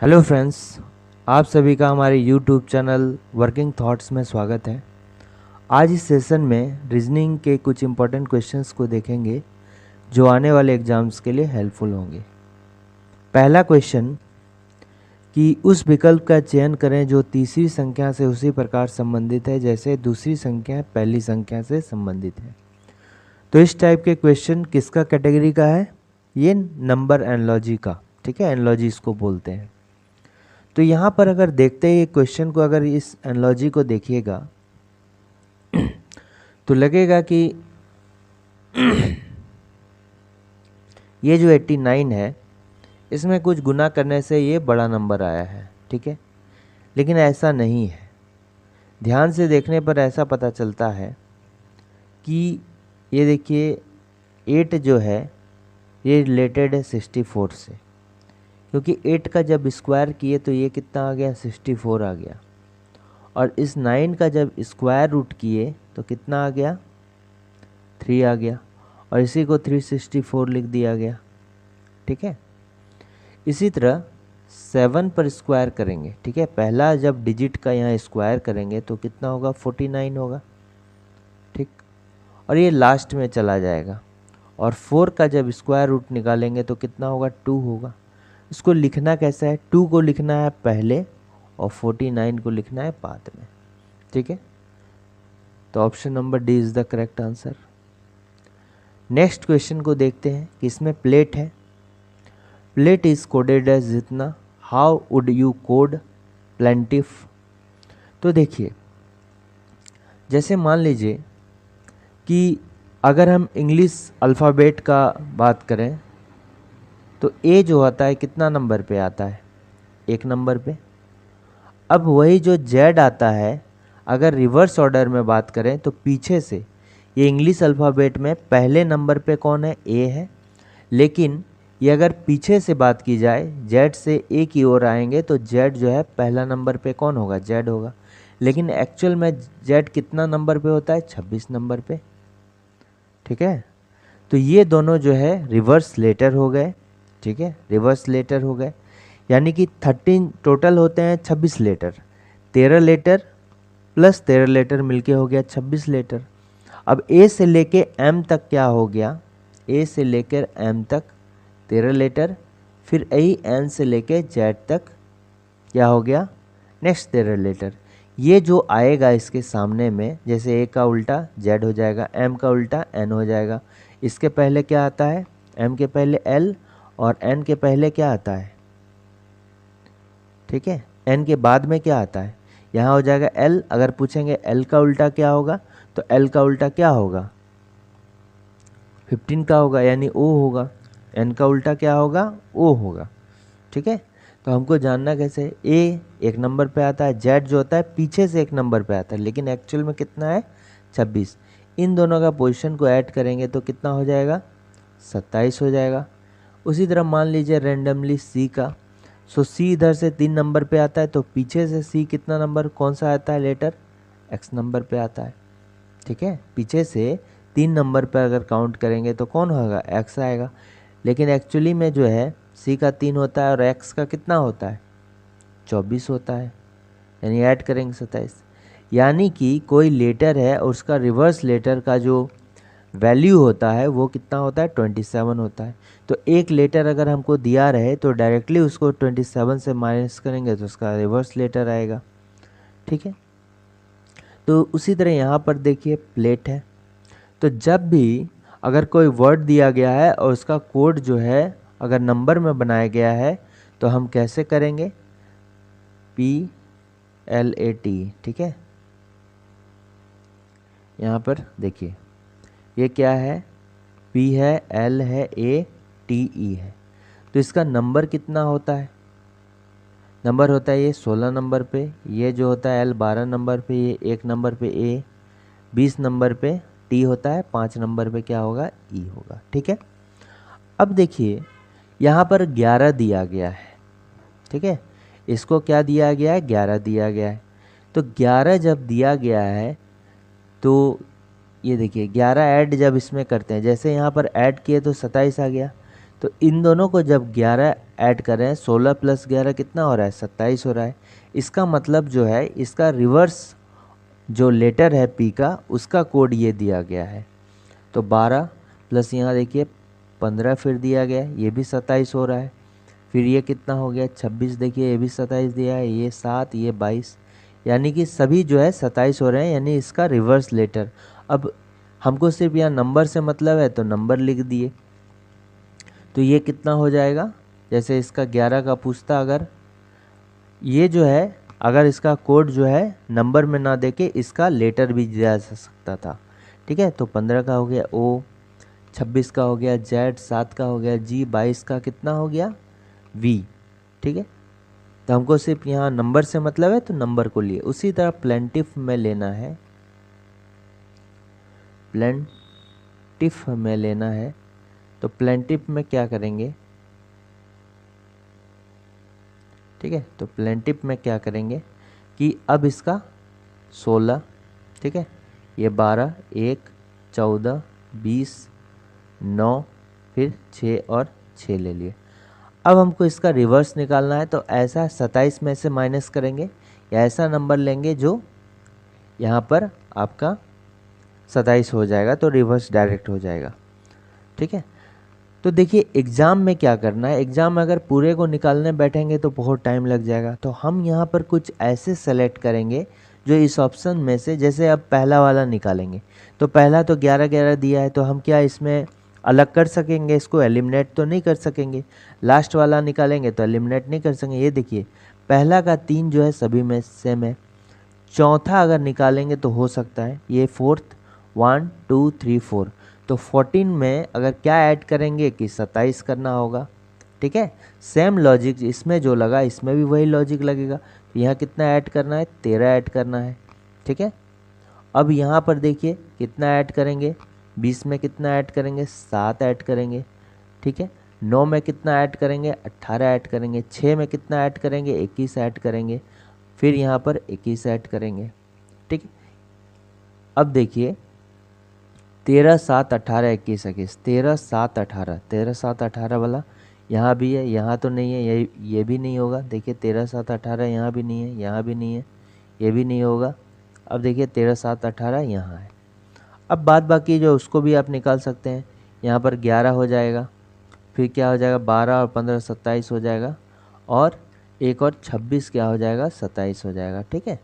Hello friends, आप सभी का हमारे यूट्यूब चैनल वर्किंग थॉट्स में स्वागत है। आज इस सेशन में रीजनिंग के कुछ इम्पोर्टेंट क्वेश्चंस को देखेंगे जो आने वाले एग्जाम्स के लिए हेल्पफुल होंगे। पहला क्वेश्चन कि उस विकल्प का चयन करें जो तीसरी संख्या से उसी प्रकार संबंधित है जैसे दूसरी संख्या पहली संख्या से संबंधित है। तो इस टाइप के क्वेश्चन किसका कैटेगरी का है? ये नंबर एनालॉजी का, ठीक है, एनालॉजी इसको बोलते हैं। तो यहाँ पर अगर देखते हैं क्वेश्चन को, अगर इस एनालॉजी को देखिएगा तो लगेगा कि ये जो 89 है इसमें कुछ गुना करने से ये बड़ा नंबर आया है, ठीक है, लेकिन ऐसा नहीं है। ध्यान से देखने पर ऐसा पता चलता है कि ये देखिए 8 जो है ये रिलेटेड है 64 से, क्योंकि 8 का जब स्क्वायर किए तो ये कितना आ गया, 64 आ गया। और इस 9 का जब स्क्वायर रूट किए तो कितना आ गया, 3 आ गया। और इसी को 364 लिख दिया गया, ठीक है। इसी तरह 7 पर स्क्वायर करेंगे, ठीक है, पहला जब डिजिट का यहाँ स्क्वायर करेंगे तो कितना होगा, 49 होगा, ठीक। और ये लास्ट में चला जाएगा। और 4 का जब स्क्वायर रूट निकालेंगे तो कितना होगा, 2 होगा। इसको लिखना कैसा है, 2 को लिखना है पहले और 49 को लिखना है बाद में, ठीक है। तो option number D is the correct answer. Next question को देखते हैं कि इसमें प्लेट है। प्लेट इज कोडेड एज जितना, how would you code plaintiff. तो देखिए, जैसे मान लीजिए कि अगर हम इंग्लिश अल्फ़ाबेट का बात करें तो ए जो होता है कितना नंबर पे आता है, 1 नंबर पे। अब वही जो जेड आता है, अगर रिवर्स ऑर्डर में बात करें तो पीछे से ये इंग्लिश अल्फ़ाबेट में पहले नंबर पे कौन है, ए है। लेकिन ये अगर पीछे से बात की जाए, जेड से ए की ओर आएंगे तो जेड जो है पहला नंबर पे कौन होगा, जेड होगा। लेकिन एक्चुअल में जेड कितना नंबर पे होता है, 26 नंबर पे, ठीक है। तो ये दोनों जो है रिवर्स लेटर हो गए, ठीक है, रिवर्स लेटर हो गए। यानी कि 13 टोटल होते हैं 26 लेटर, 13 लेटर प्लस 13 लेटर मिलके हो गया 26 लेटर। अब ए से लेके एम तक क्या हो गया, ए से लेकर एम तक 13 लेटर, फिर यही एन से लेके जेड तक क्या हो गया, नेक्स्ट 13 लेटर। ये जो आएगा इसके सामने में, जैसे ए का उल्टा जेड हो जाएगा, एम का उल्टा एन हो जाएगा। इसके पहले क्या आता है, एम के पहले एल और एन के पहले क्या आता है, ठीक है, एन के बाद में क्या आता है, यहाँ हो जाएगा एल। अगर पूछेंगे एल का उल्टा क्या होगा, तो एल का उल्टा क्या होगा, 15 का होगा, यानी ओ होगा। एन का उल्टा क्या होगा, ओ होगा, ठीक है। तो हमको जानना कैसे, ए 1 नंबर पे आता है, जेड जो होता है पीछे से 1 नंबर पे आता है, लेकिन एक्चुअल में कितना है, 26। इन दोनों का पोजीशन को ऐड करेंगे तो कितना हो जाएगा, 27 हो जाएगा। उसी तरह मान लीजिए रैंडमली सी का, सो सी इधर से 3 नंबर पे आता है तो पीछे से सी कितना नंबर, कौन सा आता है लेटर, एक्स नंबर पे आता है, ठीक है। पीछे से 3 नंबर पे अगर काउंट करेंगे तो कौन होगा, एक्स आएगा। लेकिन एक्चुअली में जो है सी का 3 होता है और एक्स का कितना होता है, 24 होता है, यानी ऐड करेंगे 27। यानी कि कोई लेटर है और उसका रिवर्स लेटर का जो वैल्यू होता है वो कितना होता है, 27 होता है। तो एक लेटर अगर हमको दिया रहे तो डायरेक्टली उसको 27 से माइनस करेंगे तो उसका रिवर्स लेटर आएगा, ठीक है। तो उसी तरह यहाँ पर देखिए प्लेट है। तो जब भी अगर कोई वर्ड दिया गया है और उसका कोड जो है अगर नंबर में बनाया गया है तो हम कैसे करेंगे, PLAT, ठीक है। यहाँ पर देखिए ये क्या है, P है, L है, ATE है। तो इसका नंबर कितना होता है, नंबर होता है ये 16 नंबर पे, ये जो होता है L 12 नंबर पे, ये 1 नंबर पे A, 20 नंबर पे T होता है, 5 नंबर पे क्या होगा, E होगा, ठीक है। अब देखिए यहाँ पर 11 दिया गया है, ठीक है, इसको क्या दिया गया है, 11 दिया गया है। तो 11 जब दिया गया है तो ये देखिए 11 ऐड जब इसमें करते हैं, जैसे यहाँ पर ऐड किए तो 27 आ गया। तो इन दोनों को जब 11 ऐड करें, 16 + 11 कितना हो रहा है, 27 हो रहा है। इसका मतलब जो है इसका रिवर्स जो लेटर है पी का, उसका कोड ये दिया गया है। तो 12 प्लस यहाँ देखिए 15 फिर दिया गया है, ये भी 27 हो रहा है। फिर ये कितना हो गया, 26 देखिए, ये भी 27 दिया है, ये 7, ये 22, यानी कि सभी जो है 27 हो रहे हैं, यानी इसका रिवर्स लेटर। अब हमको सिर्फ यहाँ नंबर से मतलब है तो नंबर लिख दिए। तो ये कितना हो जाएगा, जैसे इसका 11 का पूछता, अगर ये जो है, अगर इसका कोड जो है नंबर में ना देके इसका लेटर भी दिया जा सकता था। ठीक है, तो 15 का हो गया ओ, 26 का हो गया जेड, 7 का हो गया जी, 22 का कितना हो गया वी। ठीक है, तो हमको सिर्फ यहाँ नंबर से मतलब है तो नंबर को लिए। उसी तरह प्लेंटिफ में लेना है, प्लेंटिफ में लेना है। तो प्लेंटिफ में क्या करेंगे, ठीक है, तो प्लेंटिफ में क्या करेंगे कि अब इसका 16, ठीक है, ये 12, 1, 14, 20, 9, फिर 6 और 6 ले लिए। अब हमको इसका रिवर्स निकालना है, तो ऐसा 27 में से माइनस करेंगे या ऐसा नंबर लेंगे जो यहाँ पर आपका 27 हो जाएगा, तो रिवर्स डायरेक्ट हो जाएगा। ठीक है, तो देखिए एग्ज़ाम में क्या करना है, एग्ज़ाम में अगर पूरे को निकालने बैठेंगे तो बहुत टाइम लग जाएगा। तो हम यहाँ पर कुछ ऐसे सेलेक्ट करेंगे जो इस ऑप्शन में से, जैसे अब पहला वाला निकालेंगे, तो पहला तो 11 दिया है, तो हम क्या इसमें अलग कर सकेंगे, इसको एलिमिनेट तो नहीं कर सकेंगे। लास्ट वाला निकालेंगे तो एलिमिनेट नहीं कर सकेंगे। ये देखिए पहला का 3 जो है सभी में सेम है। चौथा अगर निकालेंगे तो हो सकता है ये 4th, 1 2 3 4, तो 14 में अगर क्या ऐड करेंगे कि 27 करना होगा। ठीक है, सेम लॉजिक इसमें जो लगा इसमें भी वही लॉजिक लगेगा। तो यहाँ कितना ऐड करना है, 13 ऐड करना है। ठीक है, अब यहाँ पर देखिए कितना ऐड करेंगे, 20 में कितना ऐड करेंगे, 7 ऐड करेंगे। ठीक है, 9 में कितना ऐड करेंगे, 18 ऐड करेंगे। 6 में कितना ऐड करेंगे, 21 ऐड करेंगे। फिर यहाँ पर 21 ऐड करेंगे। ठीक है, अब देखिए 13 7 18 21 21, 13 7 18, 13 7 18 वाला यहाँ भी है, यहाँ तो नहीं है, ये भी नहीं होगा। देखिए 13 7 18 यहाँ भी नहीं है, यहाँ भी नहीं है, ये भी नहीं होगा। अब देखिए 13 7 18 यहाँ है। अब बाद बाकी जो उसको भी आप निकाल सकते हैं। यहाँ पर 11 हो जाएगा, फिर क्या हो जाएगा 12 और 15 27 हो जाएगा, और एक और 26 क्या हो जाएगा 27 हो जाएगा। ठीक है,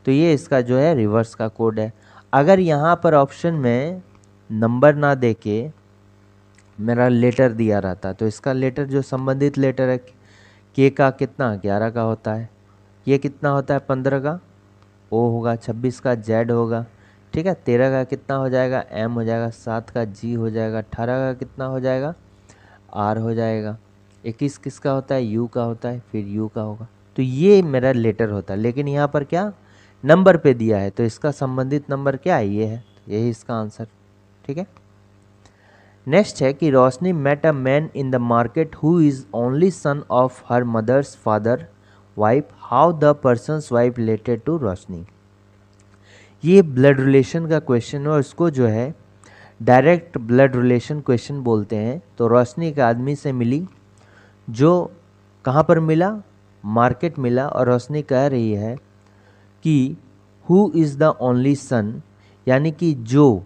तो ये इसका जो है रिवर्स का कोड है। अगर यहाँ पर ऑप्शन में नंबर ना देके मेरा लेटर दिया रहता, तो इसका लेटर जो संबंधित लेटर है के का कितना 11 का होता है, ये कितना होता है 15 का ओ होगा, 26 का जेड होगा। ठीक है, 13 का कितना हो जाएगा एम हो जाएगा, 7 का जी हो जाएगा, 18 का कितना हो जाएगा आर हो जाएगा, 21 किसका होता है यू का होता है, फिर यू का होगा। तो ये मेरा लेटर होता है, लेकिन यहाँ पर क्या नंबर पे दिया है, तो इसका संबंधित नंबर क्या है, ये है, यही इसका आंसर। ठीक है, नेक्स्ट है कि Roshni met a man in the market who is only son of her mother's father wife, how the person's wife related to Roshni. ये ब्लड रिलेशन का क्वेश्चन है, और इसको जो है डायरेक्ट ब्लड रिलेशन क्वेश्चन बोलते हैं। तो रोशनी एक आदमी से मिली, जो कहाँ पर मिला, मार्केट मिला, और रोशनी कह रही है कि who is the only son, यानी कि जो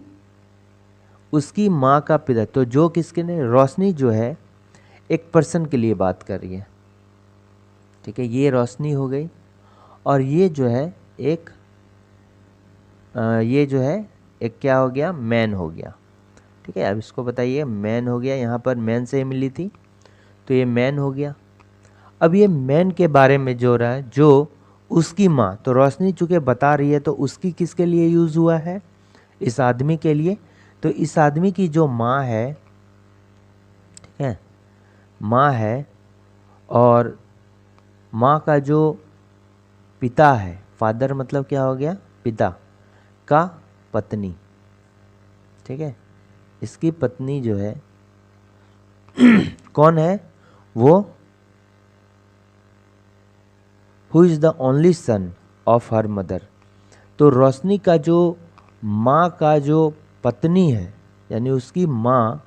उसकी माँ का पिता। तो जो किसके ने, रोशनी जो है एक पर्सन के लिए बात कर रही है। ठीक है, ये रोशनी हो गई, और ये जो है एक ये जो है एक क्या हो गया, मैन हो गया। ठीक है, अब इसको बताइए, मैन हो गया, यहाँ पर मैन से ही मिली थी, तो ये मैन हो गया। अब ये मैन के बारे में जो रहा है, जो उसकी माँ, तो रोशनी चूँकि बता रही है, तो उसकी किसके लिए यूज़ हुआ है, इस आदमी के लिए। तो इस आदमी की जो माँ है, ठीक है, माँ है, और माँ का जो पिता है, फादर मतलब क्या हो गया, पिता का पत्नी। ठीक है, इसकी पत्नी जो है कौन है, वो who is the only son of her mother. तो रोशनी का जो माँ का जो पत्नी है, यानी उसकी माँ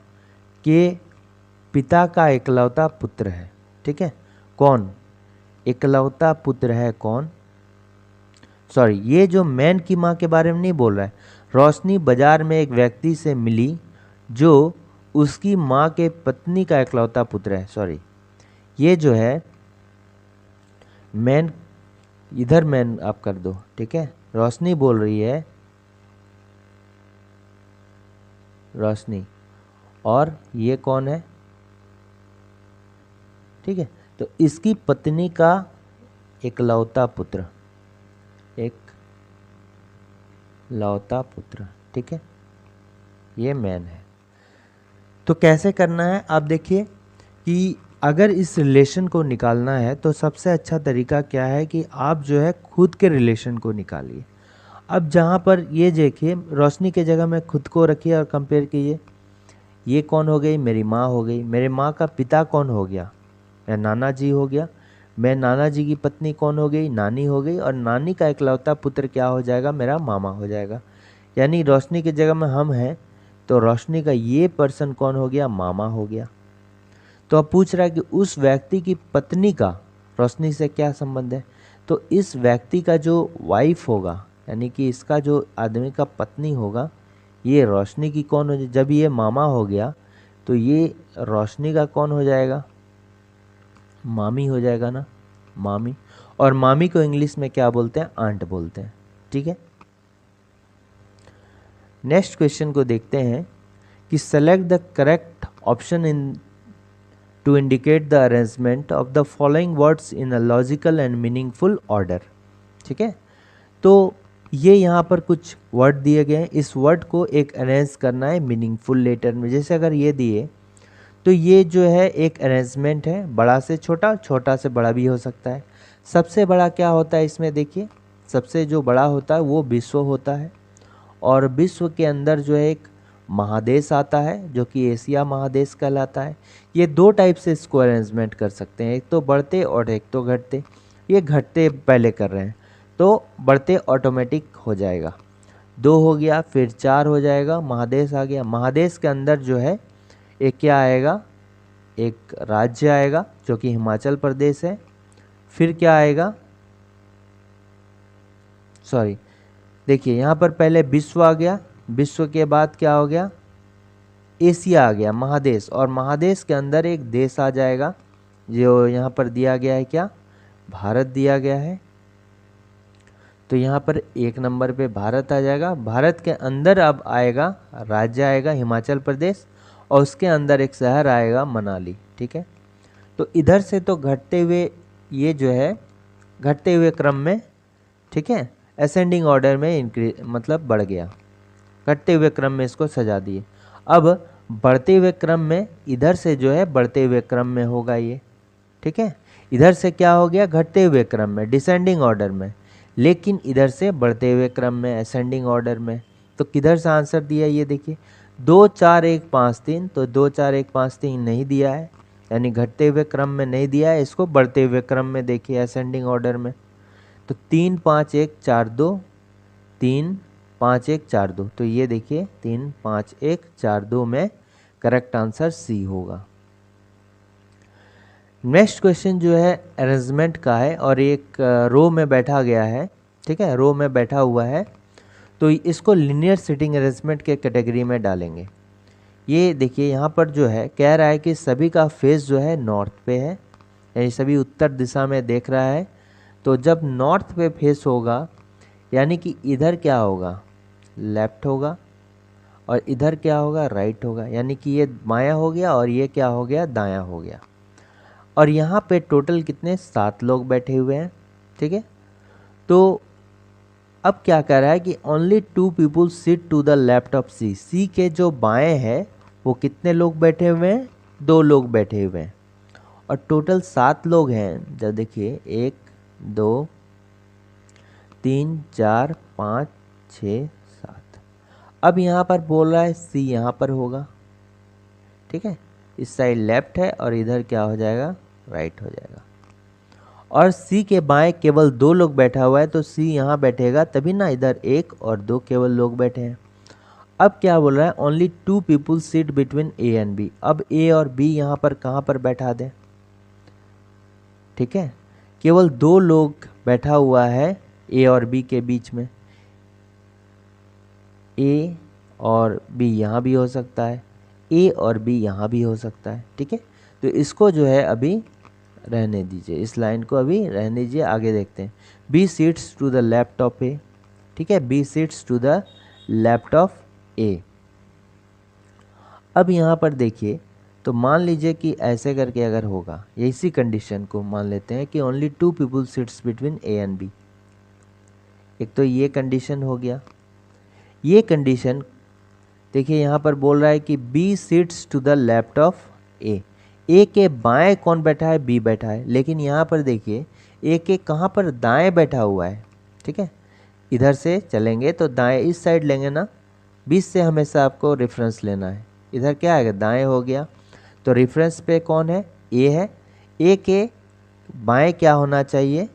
के पिता का इकलौता पुत्र है। ठीक है, कौन इकलौता पुत्र है, कौन? सॉरी, ये जो मैन की माँ के बारे में नहीं बोल रहा है। रोशनी बाजार में एक व्यक्ति से मिली जो उसकी माँ के पत्नी का इकलौता पुत्र है। सॉरी, ये जो है मैन, इधर मैन आप कर दो। ठीक है, रोशनी बोल रही है, रोशनी, और ये कौन है? ठीक है, तो इसकी पत्नी का इकलौता पुत्र, एक लौता पुत्र। ठीक है, ये मैन है। तो कैसे करना है आप देखिए कि अगर इस रिलेशन को निकालना है तो सबसे अच्छा तरीका क्या है कि आप जो है खुद के रिलेशन को निकालिए। अब जहाँ पर ये देखिए, रोशनी के जगह में खुद को रखिए और कंपेयर कीजिए। ये कौन हो गई? मेरी माँ हो गई। मेरे माँ का पिता कौन हो गया? मैं नाना जी हो गया। मैं नाना जी की पत्नी कौन हो गई? नानी हो गई। और नानी का इकलौता पुत्र क्या हो जाएगा? मेरा मामा हो जाएगा। यानी रोशनी की जगह में हम हैं तो रोशनी का ये पर्सन कौन हो गया? मामा हो गया। तो अब पूछ रहा है कि उस व्यक्ति की पत्नी का रोशनी से क्या संबंध है? तो इस व्यक्ति का जो वाइफ होगा, यानी कि इसका जो आदमी का पत्नी होगा, ये रोशनी की कौन हो जाए? जब ये मामा हो गया तो ये रोशनी का कौन हो जाएगा? मामी हो जाएगा ना, मामी। और मामी को इंग्लिश में क्या बोलते हैं? आंट बोलते हैं। ठीक है, नेक्स्ट क्वेश्चन को देखते हैं कि select the correct option in to indicate the arrangement of the following words in a logical and meaningful order. ठीक है, तो ये यहाँ पर कुछ वर्ड दिए गए हैं, इस वर्ड को एक अरेंज करना है मीनिंगफुल लेटर में। जैसे अगर ये दिए तो ये जो है एक अरेंजमेंट है, बड़ा से छोटा, छोटा से बड़ा भी हो सकता है। सबसे बड़ा क्या होता है इसमें? देखिए, सबसे जो बड़ा होता है वो विश्व होता है, और विश्व के अंदर जो है एक महादेश आता है जो कि एशिया महादेश कहलाता है। ये दो टाइप से इसको अरेंजमेंट कर सकते हैं, एक तो बढ़ते और एक तो घटते। ये घटते पहले कर रहे हैं तो बढ़ते ऑटोमेटिक हो जाएगा, 2 हो गया, फिर 4 हो जाएगा, महादेश आ गया। महादेश के अंदर जो है एक क्या आएगा? एक राज्य आएगा जो कि हिमाचल प्रदेश है। फिर क्या आएगा? सॉरी, देखिए यहाँ पर पहले विश्व आ गया, विश्व के बाद क्या हो गया? एशिया आ गया, महादेश। और महादेश के अंदर एक देश आ जाएगा जो यहाँ पर दिया गया है, क्या? भारत दिया गया है। तो यहाँ पर 1 नंबर पे भारत आ जाएगा। भारत के अंदर अब आएगा, राज्य आएगा हिमाचल प्रदेश, और उसके अंदर एक शहर आएगा मनाली। ठीक है, तो इधर से तो घटते हुए, ये जो है घटते हुए क्रम में, ठीक है, असेंडिंग ऑर्डर में इंक्रीज, मतलब बढ़ गया। घटते हुए क्रम में इसको सजा दिए। अब बढ़ते हुए क्रम में इधर से जो है बढ़ते हुए क्रम में होगा ये। ठीक है, इधर से क्या हो गया? घटते हुए क्रम में, डिसेंडिंग ऑर्डर में, लेकिन इधर से बढ़ते हुए क्रम में, असेंडिंग ऑर्डर में। तो किधर से आंसर दिया? ये देखिए 2 4 1 5 3, तो 2 4 1 5 3 नहीं दिया है, यानी घटते हुए क्रम में नहीं दिया है, इसको बढ़ते हुए क्रम में देखिए, असेंडिंग ऑर्डर में। तो 3 5 1 4 2, 3 5 1 4 2, तो ये देखिए 3 5 1 4 2 में करेक्ट आंसर सी होगा। नेक्स्ट क्वेश्चन जो है अरेंजमेंट का है और एक रो में बैठा गया है। ठीक है, रो में बैठा हुआ है, तो इसको लिनियर सिटिंग अरेंजमेंट के कैटेगरी में डालेंगे। ये देखिए यहाँ पर जो है कह रहा है कि सभी का फेस जो है नॉर्थ पे है, यानी सभी उत्तर दिशा में देख रहा है। तो जब नॉर्थ पे फेस होगा यानी कि इधर क्या होगा? लेफ्ट होगा, और इधर क्या होगा? राइट होगा, यानी कि ये बायां हो गया और ये क्या हो गया? दायां हो गया। और यहाँ पे टोटल कितने? 7 लोग बैठे हुए हैं। ठीक है, तो अब क्या कह रहा है कि only 2 people sit to the left of C. C के जो बाएं हैं वो कितने लोग बैठे हुए हैं? 2 लोग बैठे हुए हैं, और टोटल 7 लोग हैं। जब देखिए 1 2 3 4 5 6 7। अब यहाँ पर बोल रहा है सी यहाँ पर होगा। ठीक है, इस साइड लेफ्ट है और इधर क्या हो जाएगा? राइट हो जाएगा। और सी के बाएं केवल 2 लोग बैठा हुआ है, तो सी यहाँ बैठेगा, तभी ना इधर 1 और 2 केवल लोग बैठे हैं। अब क्या बोल रहा है, only 2 people sit between A and B. अब ए और बी यहाँ पर कहाँ पर बैठा दें, ठीक है, केवल 2 लोग बैठा हुआ है ए और बी के बीच में। ए और बी यहाँ भी हो सकता है, ए और बी यहाँ भी हो सकता है, ठीक है। तो इसको जो है अभी रहने दीजिए, इस लाइन को अभी रहने दीजिए, आगे देखते हैं। B sits to the left of A, ठीक है, B sits to the left of A. अब यहाँ पर देखिए, तो मान लीजिए कि ऐसे करके अगर होगा, इसी कंडीशन को मान लेते हैं कि only 2 people sits between A and B. एक तो ये कंडीशन हो गया। ये कंडीशन देखिए यहाँ पर बोल रहा है कि B sits to the left of A. A के बाएं कौन बैठा है, बी बैठा है, लेकिन यहाँ पर देखिए ए के कहाँ पर दाएं बैठा हुआ है, ठीक है। इधर से चलेंगे तो दाएं इस साइड लेंगे ना, 20 से हमेशा आपको रेफरेंस लेना है। इधर क्या आएगा, दाएं हो गया, तो रेफरेंस पे कौन है, ए है। ए के बाएं क्या होना चाहिए,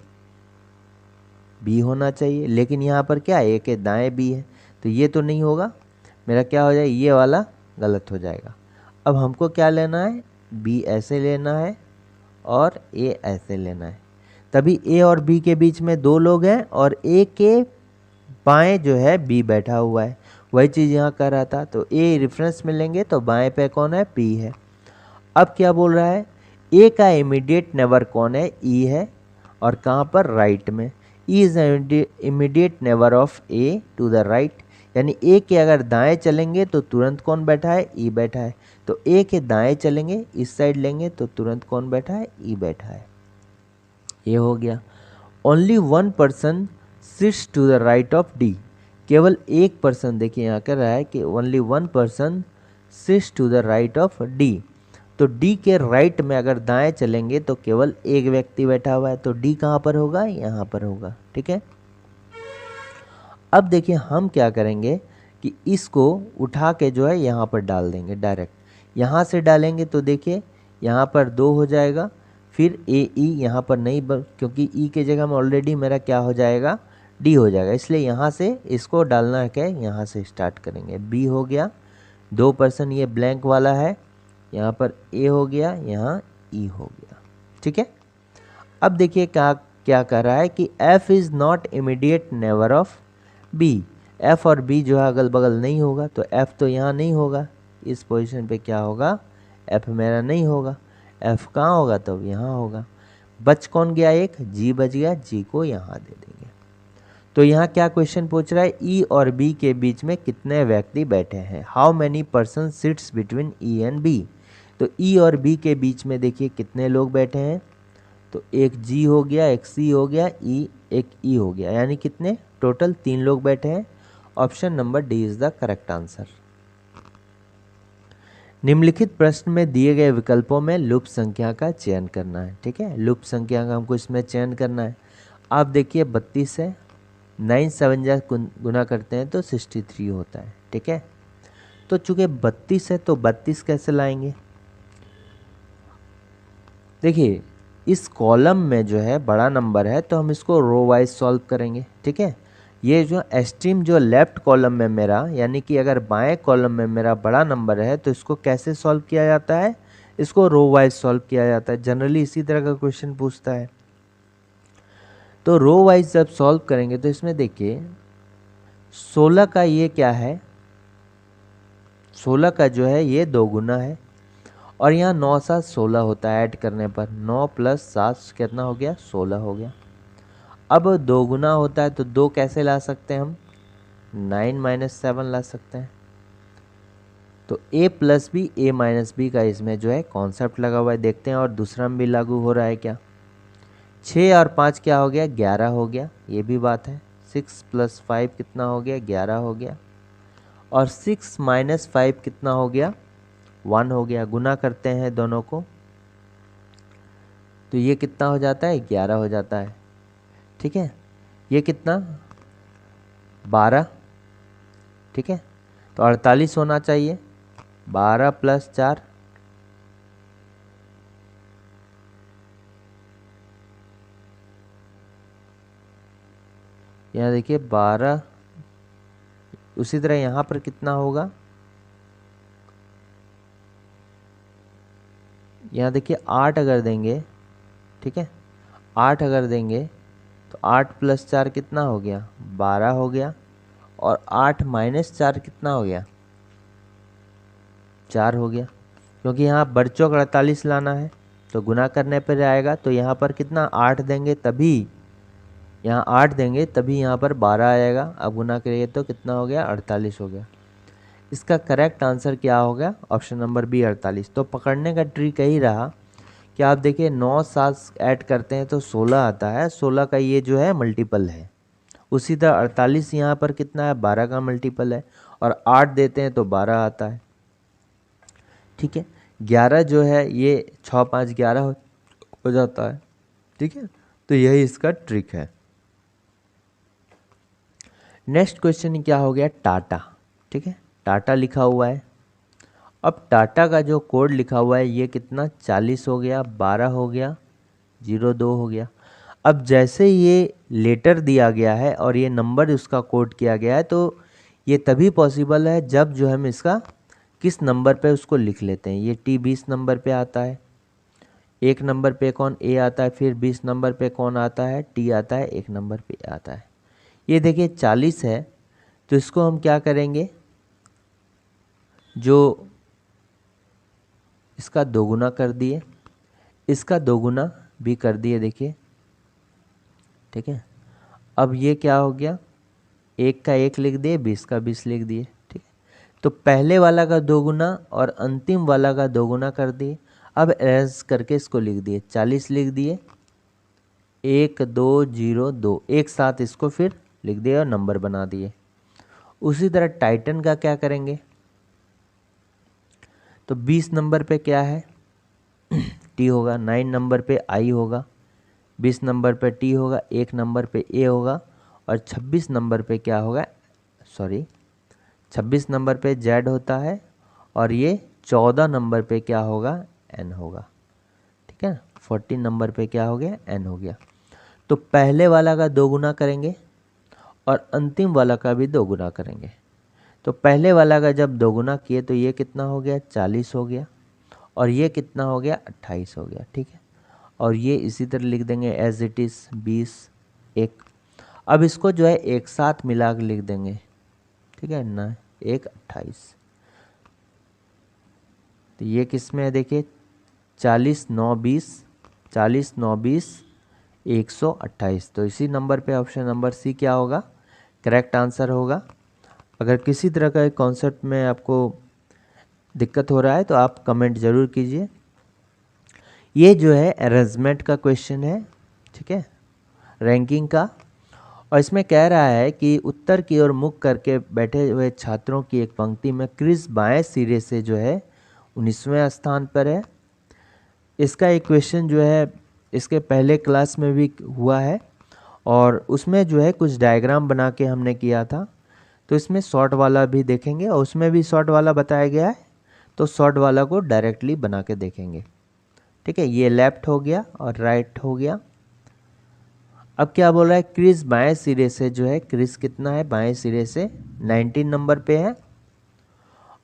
बी होना चाहिए, लेकिन यहाँ पर क्या है, ए के दाएं बी है, तो ये तो नहीं होगा, मेरा क्या हो जाएगा, ये वाला गलत हो जाएगा। अब हमको क्या लेना है, बी ऐसे लेना है और ए ऐसे लेना है, तभी ए और बी के बीच में 2 लोग हैं और ए के बाएं जो है बी बैठा हुआ है, वही चीज़ यहाँ कर रहा था। तो ए रेफरेंस में लेंगे तो बाएं पे कौन है, पी है। अब क्या बोल रहा है, ए का इमीडिएट नेबर कौन है, ई है, और कहाँ पर, राइट में। E is immediate neighbour of A to the right, यानी ए के अगर दाएं चलेंगे तो तुरंत कौन बैठा है, ई बैठा है। तो ए के दाएं चलेंगे, इस साइड लेंगे तो तुरंत कौन बैठा है, ई बैठा है। ये हो गया। Only 1 person sits to the right of D, केवल एक पर्सन, देखिए यहाँ कर रहा है कि only 1 person sits to the right of D. तो डी के राइट में अगर दाएं चलेंगे तो केवल एक व्यक्ति बैठा हुआ है, तो डी कहाँ पर होगा, यहाँ पर होगा, ठीक है। अब देखिए हम क्या करेंगे कि इसको उठा के जो है यहाँ पर डाल देंगे डायरेक्ट। यहाँ से डालेंगे तो देखिए यहाँ पर 2 हो जाएगा, फिर ए ई यहाँ पर नहीं, क्योंकि ई के जगह में ऑलरेडी मेरा क्या हो जाएगा, डी हो जाएगा, इसलिए यहाँ से इसको डालना है, क्या यहाँ से स्टार्ट करेंगे। बी हो गया, 2% ये ब्लैंक वाला है, यहाँ पर ए हो गया, यहाँ ई हो गया, ठीक है। अब देखिए क्या क्या कर रहा है कि F is not immediate neighbour of B. F और बी जो है अगल बगल नहीं होगा, तो एफ तो यहाँ नहीं होगा, इस पोजीशन पे क्या होगा, एफ मेरा नहीं होगा। एफ कहाँ होगा, तब यहाँ होगा। बच कौन गया, एक जी बच गया, जी को यहाँ दे देंगे। तो यहाँ क्या क्वेश्चन पूछ रहा है, ई और बी के बीच में कितने व्यक्ति बैठे हैं, how many person sits between E and B. तो ई और बी के बीच में देखिए कितने लोग बैठे हैं, तो एक जी हो गया, एक सी हो गया, ई एक ई हो गया, यानी कितने, टोटल 3 लोग बैठे हैं। Option number D is the correct answer. निम्नलिखित प्रश्न में दिए गए विकल्पों में लुप संख्या का चयन करना है, ठीक है। लुप संख्या का हमको इसमें चयन करना है। आप देखिए 32 है, 9 7 जा गुना करते हैं तो 63 होता है, ठीक है। तो चूंकि 32 है तो 32 कैसे लाएंगे, देखिए इस कॉलम में जो है बड़ा नंबर है तो हम इसको रो वाइज सॉल्व करेंगे, ठीक है। ये जो एक्सट्रीम जो लेफ्ट कॉलम में मेरा, यानी कि अगर बाएं कॉलम में मेरा बड़ा नंबर है तो इसको कैसे सॉल्व किया जाता है, इसको रो वाइज सॉल्व किया जाता है। जनरली इसी तरह का क्वेश्चन पूछता है। तो रो वाइज जब सॉल्व करेंगे तो इसमें देखिए 16 का ये क्या है, 16 का जो है ये 2 गुना है, और यहाँ 9 7 16 होता है, ऐड करने पर 9 + 7 कितना हो गया, 16 हो गया। अब 2 गुना होता है तो 2 कैसे ला सकते हैं हम, 9 - 7 ला सकते हैं। तो a + b a - b का इसमें जो है कॉन्सेप्ट लगा हुआ है, देखते हैं और दूसरा में भी लागू हो रहा है क्या। 6 और 5 क्या हो गया, 11 हो गया, ये भी बात है। 6 + 5 कितना हो गया, 11 हो गया, और 6 - 5 कितना हो गया, 1 हो गया। गुना करते हैं दोनों को तो ये कितना हो जाता है, 11 हो जाता है, ठीक है। ये कितना, 12, ठीक है। तो 48 होना चाहिए, 12 + 4, यहाँ देखिए 12 उसी तरह यहाँ पर कितना होगा, यहाँ देखिए 8 अगर देंगे, ठीक है, 8 अगर देंगे तो 8 + 4 कितना हो गया, 12 हो गया, और 8 - 4 कितना हो गया, 4 हो गया। क्योंकि यहाँ बड़चौक 48 लाना है तो गुना करने पर आएगा, तो यहाँ पर कितना 8 देंगे तभी, यहाँ 8 देंगे तभी यहाँ पर 12 आएगा। अब गुना करिए तो कितना हो गया, 48 हो गया। इसका करेक्ट आंसर क्या हो गया, ऑप्शन नंबर बी 48। तो पकड़ने का ट्रिक यही रहा कि आप देखिए 9 7 ऐड करते हैं तो 16 आता है, 16 का ये जो है मल्टीपल है। उसी तरह 48 यहाँ पर कितना है, 12 का मल्टीपल है, और 8 देते हैं तो 12 आता है, ठीक है। 11 जो है ये 6 5 11 हो जाता है, ठीक है। तो यही इसका ट्रिक है। नेक्स्ट क्वेश्चन क्या हो गया, टाटा, ठीक है, टाटा लिखा हुआ है। अब टाटा का जो कोड लिखा हुआ है ये कितना, 40 हो गया, 12 हो गया, 02 हो गया। अब जैसे ये लेटर दिया गया है और ये नंबर उसका कोड किया गया है, तो ये तभी पॉसिबल है जब जो हम इसका किस नंबर पे उसको लिख लेते हैं। ये T 20 नंबर पे आता है, 1 नंबर पे कौन A आता है, फिर 20 नंबर पे कौन आता है, T आता है, 1 नंबर पे आता है। ये देखिए 40 है तो इसको हम क्या करेंगे, जो इसका दोगुना कर दिए, इसका दोगुना भी कर दिए, देखिए, ठीक है। अब ये क्या हो गया, 1 का 1 लिख दिए, 20 का 20 लिख दिए, ठीक है। तो पहले वाला का दोगुना और अंतिम वाला का दोगुना कर दिए। अब एज करके इसको लिख दिए, 40 लिख दिए, 1 2 0 2, एक साथ इसको फिर लिख दिए और नंबर बना दिए। उसी तरह टाइटन का क्या करेंगे, तो 20 नंबर पे क्या है, T होगा, 9 नंबर पे I होगा, 20 नंबर पे T होगा, 1 नंबर पे A होगा, और 26 नंबर पे क्या होगा, 26 नंबर पे Z होता है, और ये 14 नंबर पे क्या होगा, N होगा, ठीक है। 14 नंबर पे क्या हो गया, N हो गया। तो पहले वाला का दोगुना करेंगे और अंतिम वाला का भी दोगुना करेंगे। तो पहले वाला का जब दोगुना किए तो ये कितना हो गया, 40 हो गया, और ये कितना हो गया, 28 हो गया, ठीक है। और ये इसी तरह लिख देंगे एज इट इज़ 20 1। अब इसको जो है एक साथ मिला के लिख देंगे, ठीक है ना, 1 28। तो ये किस में है, देखिए 40 9 20, 40 9 20 128। तो इसी नंबर पे ऑप्शन नंबर सी क्या होगा, करेक्ट आंसर होगा। अगर किसी तरह का कॉन्सेप्ट में आपको दिक्कत हो रहा है तो आप कमेंट ज़रूर कीजिए। ये जो है अरेंजमेंट का क्वेश्चन है, ठीक है, रैंकिंग का। और इसमें कह रहा है कि उत्तर की ओर मुख करके बैठे हुए छात्रों की एक पंक्ति में क्रिस बाएं सिरे से जो है 19वें स्थान पर है। इसका एक क्वेश्चन जो है इसके पहले क्लास में भी हुआ है, और उसमें जो है कुछ डायग्राम बना के हमने किया था। तो इसमें शॉर्ट वाला भी देखेंगे और उसमें भी शॉर्ट वाला बताया गया है, तो शॉर्ट वाला को डायरेक्टली बना के देखेंगे, ठीक है। ये लेफ्ट हो गया और राइट हो गया। अब क्या बोल रहा है, क्रिस बाएं सिरे से जो है, क्रिस कितना है, बाएं सिरे से 19 नंबर पे है,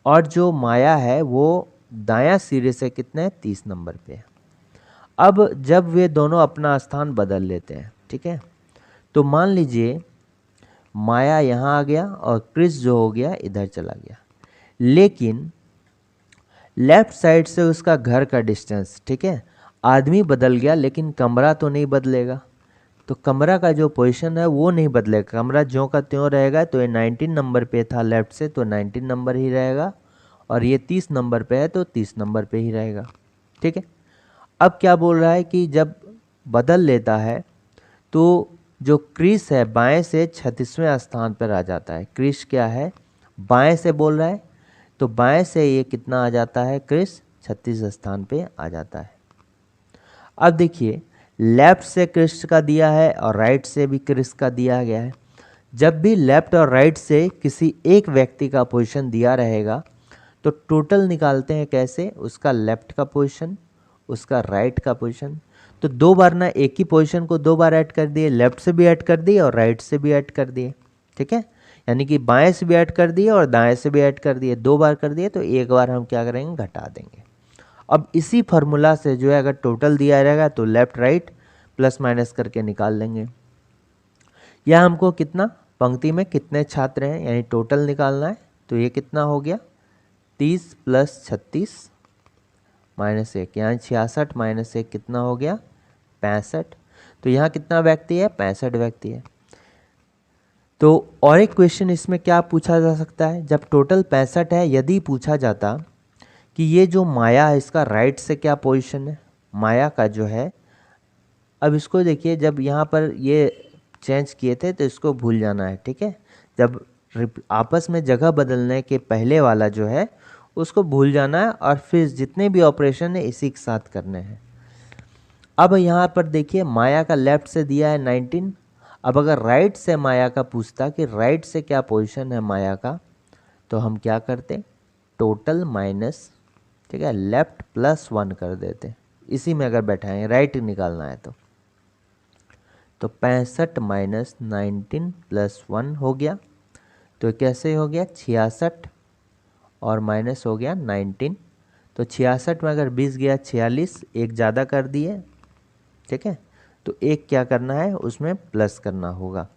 और जो माया है वो दायां सिरे से कितने है, 30 नंबर पे है। अब जब वे दोनों अपना स्थान बदल लेते हैं, ठीक है, तो मान लीजिए माया यहाँ आ गया और क्रिस जो हो गया इधर चला गया, लेकिन लेफ्ट साइड से उसका घर का डिस्टेंस, ठीक है, आदमी बदल गया लेकिन कमरा तो नहीं बदलेगा। तो कमरा का जो पोजीशन है वो नहीं बदलेगा, कमरा ज्यों का त्यों रहेगा। तो ये 19 नंबर पे था लेफ्ट से, तो 19 नंबर ही रहेगा, और ये 30 नंबर पे है तो 30 नंबर पे ही रहेगा, ठीक है। अब क्या बोल रहा है कि जब बदल लेता है तो जो क्रिस है बाएं से 36वें स्थान पर आ जाता है। क्रिस क्या है, बाएं से बोल रहा है, तो बाएं से ये कितना आ जाता है, क्रिस 36 स्थान पे आ जाता है। अब देखिए लेफ्ट से क्रिस का दिया है और राइट से भी क्रिस का दिया गया है। जब भी लेफ्ट और राइट से किसी एक व्यक्ति का पोजीशन दिया रहेगा तो टोटल निकालते हैं कैसे, उसका लेफ्ट का पोजीशन, उसका राइट का पोजीशन। तो 2 बार ना एक ही पोजीशन को 2 बार ऐड कर दिए, लेफ्ट से भी ऐड कर दिए और राइट से भी ऐड कर दिए, ठीक है। यानी कि बाएं से भी ऐड कर दिए और दाएं से भी ऐड कर दिए, 2 बार कर दिए तो एक बार हम क्या करेंगे, घटा देंगे। अब इसी फार्मूला से जो है अगर टोटल दिया रहेगा तो लेफ्ट राइट प्लस माइनस करके निकाल लेंगे। या हमको कितना, पंक्ति में कितने छात्र हैं यानी टोटल निकालना है, तो ये कितना हो गया 30 प्लस 36 माइनस 1, यहाँ 66 माइनस 1 कितना हो गया 65। तो यहाँ कितना व्यक्ति है, 65 व्यक्ति है। तो और एक क्वेश्चन इसमें क्या पूछा जा सकता है, जब टोटल 65 है, यदि पूछा जाता कि ये जो माया है इसका राइट से क्या पोजीशन है, माया का जो है, अब इसको देखिए जब यहाँ पर ये चेंज किए थे तो इसको भूल जाना है, ठीक है। जब आपस में जगह बदलने के पहले वाला जो है उसको भूल जाना है और फिर जितने भी ऑपरेशन है इसी के साथ करने हैं। अब यहाँ पर देखिए माया का लेफ्ट से दिया है 19। अब अगर राइट से माया का पूछता कि राइट से क्या पोजीशन है माया का, तो हम क्या करते, टोटल माइनस, ठीक है, लेफ्ट प्लस 1 कर देते। इसी में अगर बैठाएं राइट निकालना है तो 65 माइनस 19 प्लस 1 हो गया। तो कैसे हो गया 66 और माइनस हो गया 19। तो 66 में अगर 20 गया 46, एक ज़्यादा कर दिए, ठीक है। तो एक क्या करना है उसमें प्लस करना होगा,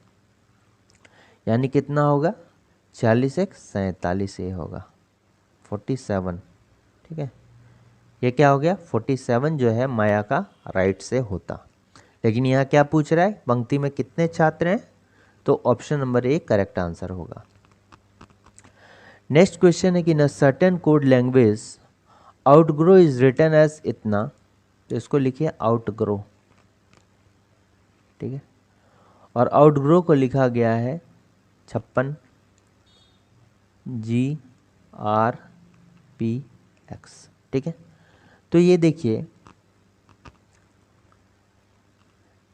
यानी कितना होगा 40 एक 47, ये होगा 47, ठीक है। ये क्या हो गया 47 जो है माया का राइट से होता। लेकिन यहाँ क्या पूछ रहा है, पंक्ति में कितने छात्र हैं, तो option number A correct answer होगा। नेक्स्ट क्वेश्चन है कि न certain code language outgrow is written as इतना, तो इसको लिखिए आउटग्रो, ठीक है। और आउटग्रो को लिखा गया है 56 GRPX, ठीक है। तो ये देखिए,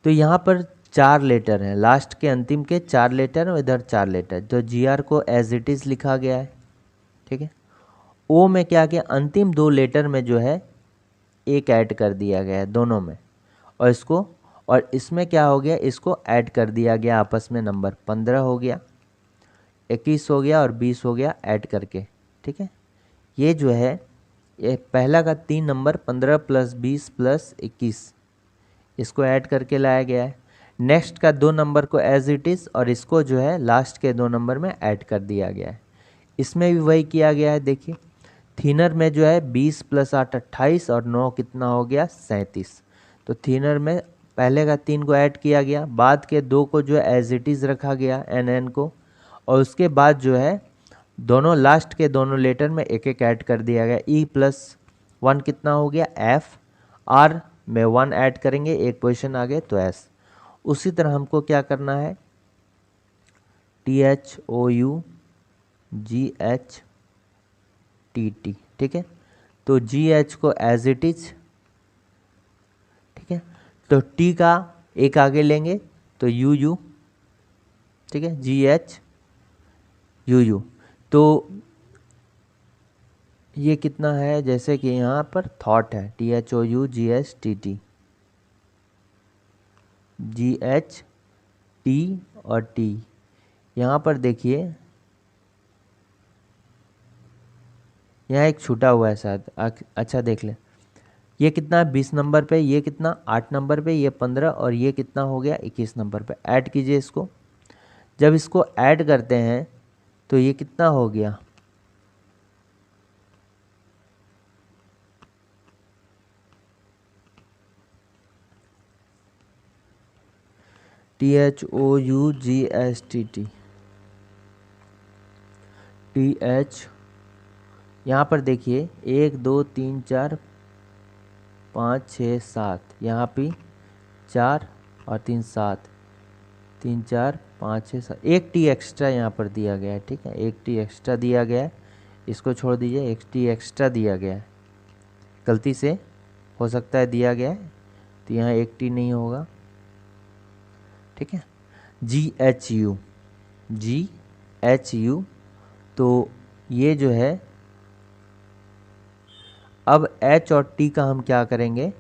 तो यहाँ पर 4 लेटर हैं, लास्ट के अंतिम के 4 लेटर और इधर 4 लेटर, तो GR को एज इट इज़ लिखा गया है, ठीक है। ओ में क्या किया, अंतिम 2 लेटर में जो है एक ऐड कर दिया गया है दोनों में, और इसको, और इसमें क्या हो गया, इसको ऐड कर दिया गया आपस में, नंबर 15 हो गया, 21 हो गया और 20 हो गया ऐड करके, ठीक है। ये जो है ये पहला का 3 नंबर 15 प्लस 20 प्लस 21, इसको ऐड करके लाया गया है। नेक्स्ट का 2 नंबर को एज इट इज़ और इसको जो है लास्ट के 2 नंबर में ऐड कर दिया गया है। इसमें भी वही किया गया है, देखिए थिनर में जो है 20 प्लस 8 28 और 9 कितना हो गया 37। तो थिनर में पहले का 3 को ऐड किया गया, बाद के 2 को जो है एज इट इज़ रखा गया NN को, और उसके बाद जो है दोनों लास्ट के दोनों लेटर में एक एक ऐड कर दिया गया। E प्लस 1 कितना हो गया F, R में 1 ऐड करेंगे, एक पोजीशन आगे तो S। उसी तरह हमको क्या करना है THOUGHTT, ठीक है। तो GH को एज इट इज, ठीक है। तो T का एक आगे लेंगे तो UU, ठीक है, GH UU। तो ये कितना है, जैसे कि यहाँ पर थॉट है THOUGHTT, GHT और T। यहाँ पर देखिए यहाँ एक छूटा हुआ है शायद, अच्छा देख ले, ये कितना 20 नंबर पे, ये कितना 8 नंबर पे, ये 15 और ये कितना हो गया 21 नंबर पे। ऐड कीजिए इसको, जब इसको ऐड करते हैं तो ये कितना हो गया THOUGHTT, TH, यहाँ पर देखिए 1 2 3 4 5 6 7, यहाँ पे 4 और 3 7, 3 4 5 6 7, एक टी एक्स्ट्रा यहाँ पर दिया गया है, ठीक है, एक टी एक्स्ट्रा दिया गया है, इसको छोड़ दीजिए, एक टी एक्स्ट्रा दिया गया है, गलती से हो सकता है दिया गया है, तो यहाँ एक टी नहीं होगा, ठीक है। GHU, GHU, तो ये जो है, अब H और T का हम क्या करेंगे,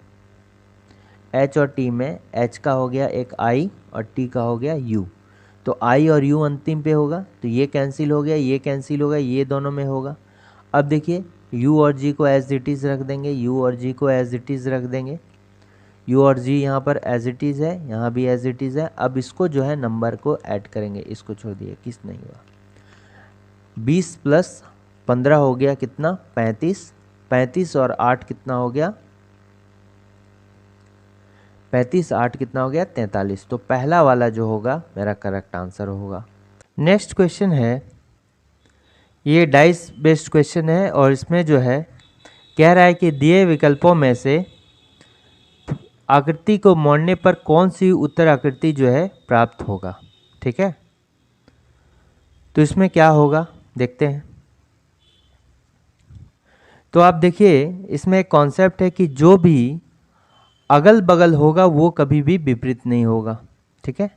H और T में H का हो गया एक I और T का हो गया U, तो आई और यू अंतिम पे होगा, तो ये कैंसिल हो गया, ये कैंसिल हो गया, ये दोनों में होगा। अब देखिए यू और जी को एज इट इज़ रख देंगे, यू और जी को एज इट इज़ रख देंगे, यू और जी यहाँ पर एज इट इज़ है, यहाँ भी एज इट इज़ है। अब इसको जो है नंबर को ऐड करेंगे, इसको छोड़ दिए, किस नहीं हुआ। 20 + 15 हो गया कितना, 35, 35 और 8 कितना हो गया, 35 8 कितना हो गया, 43। तो पहला वाला जो होगा मेरा करेक्ट आंसर होगा। नेक्स्ट क्वेश्चन है, ये डाइस बेस्ड क्वेश्चन है और इसमें जो है कह रहा है कि दिए विकल्पों में से आकृति को मोड़ने पर कौन सी उत्तर आकृति जो है प्राप्त होगा। ठीक है, तो इसमें क्या होगा देखते हैं। तो आप देखिए इसमें एक कॉन्सेप्ट है कि जो भी अगल बगल होगा वो कभी भी विपरीत नहीं होगा। ठीक है,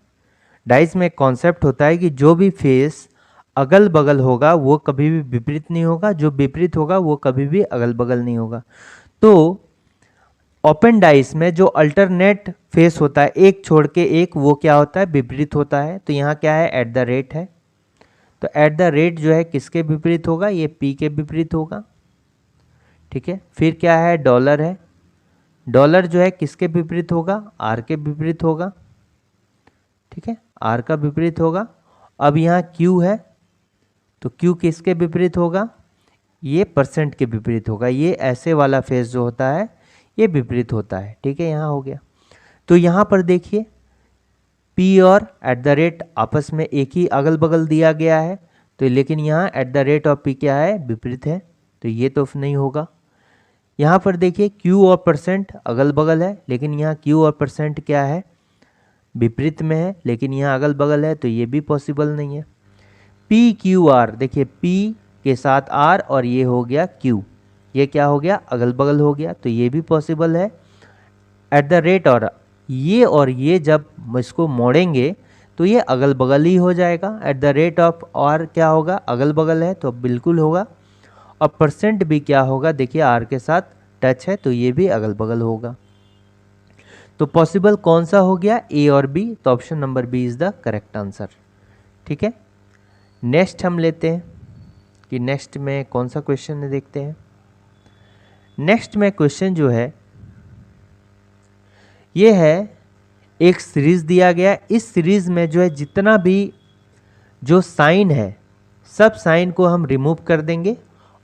डाइस में एक कॉन्सेप्ट होता है कि जो भी फेस अगल बगल होगा वो कभी भी विपरीत नहीं होगा, जो विपरीत होगा वो कभी भी अगल बगल नहीं होगा। तो ओपन डाइस में जो अल्टरनेट फेस होता है एक छोड़ के एक, वो क्या होता है, विपरीत होता है। तो यहाँ क्या है, एट द रेट है, तो एट द रेट जो है किसके विपरीत होगा, ये पी के विपरीत होगा। ठीक है, फिर क्या है, डॉलर है, डॉलर जो है किसके विपरीत होगा, आर के विपरीत होगा। ठीक है, आर का विपरीत होगा। अब यहाँ क्यू है, तो क्यू किसके विपरीत होगा, ये परसेंट के विपरीत होगा। ये ऐसे वाला फेस जो होता है ये विपरीत होता है। ठीक है, यहाँ हो गया। तो यहाँ पर देखिए पी और एट द रेट आपस में एक ही अगल बगल दिया गया है, तो लेकिन यहाँ at the rate of P क्या है, विपरीत है, तो ये तो नहीं होगा। यहाँ पर देखिए क्यू और परसेंट अगल बगल है, लेकिन यहाँ क्यू और परसेंट क्या है, विपरीत में है, लेकिन यहाँ अगल बगल है, तो ये भी पॉसिबल नहीं है। पी क्यू आर, देखिए पी के साथ आर और ये हो गया क्यू, ये क्या हो गया, अगल बगल हो गया, तो ये भी पॉसिबल है। एट द रेट और ये जब इसको मोड़ेंगे तो ये अगल बगल ही हो जाएगा। एट द रेट ऑफ और क्या होगा, अगल बगल है, तो बिल्कुल होगा। और परसेंट भी क्या होगा, देखिए आर के साथ टच है, तो ये भी अगल बगल होगा। तो पॉसिबल कौन सा हो गया, ए और बी, तो option number B is the correct answer. ठीक है, नेक्स्ट हम लेते हैं कि नेक्स्ट में कौन सा क्वेश्चन है, देखते हैं। नेक्स्ट में क्वेश्चन जो है ये है, एक सीरीज दिया गया, इस सीरीज में जो है जितना भी जो साइन है सब साइन को हम रिमूव कर देंगे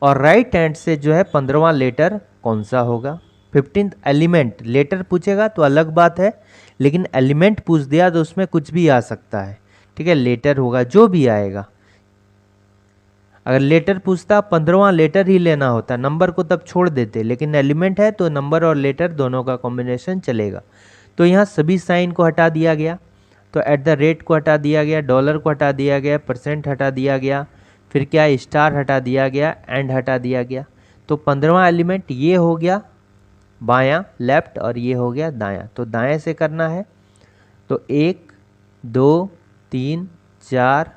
और राइट हैंड से जो है 15वां लेटर कौन सा होगा। 15th एलिमेंट, लेटर पूछेगा तो अलग बात है, लेकिन एलिमेंट पूछ दिया तो उसमें कुछ भी आ सकता है। ठीक है, लेटर होगा जो भी आएगा। अगर लेटर पूछता 15वां लेटर ही लेना होता, नंबर को तब छोड़ देते, लेकिन एलिमेंट है तो नंबर और लेटर दोनों का कॉम्बिनेशन चलेगा। तो यहाँ सभी साइन को हटा दिया गया, तो एट द रेट को हटा दिया गया, डॉलर को हटा दिया गया, परसेंट हटा दिया गया, फिर क्या स्टार हटा दिया गया, एंड हटा दिया गया। तो 15वां एलिमेंट ये हो गया बायां लेफ्ट और ये हो गया दायां। तो दाएं से करना है, तो 1 2 3 4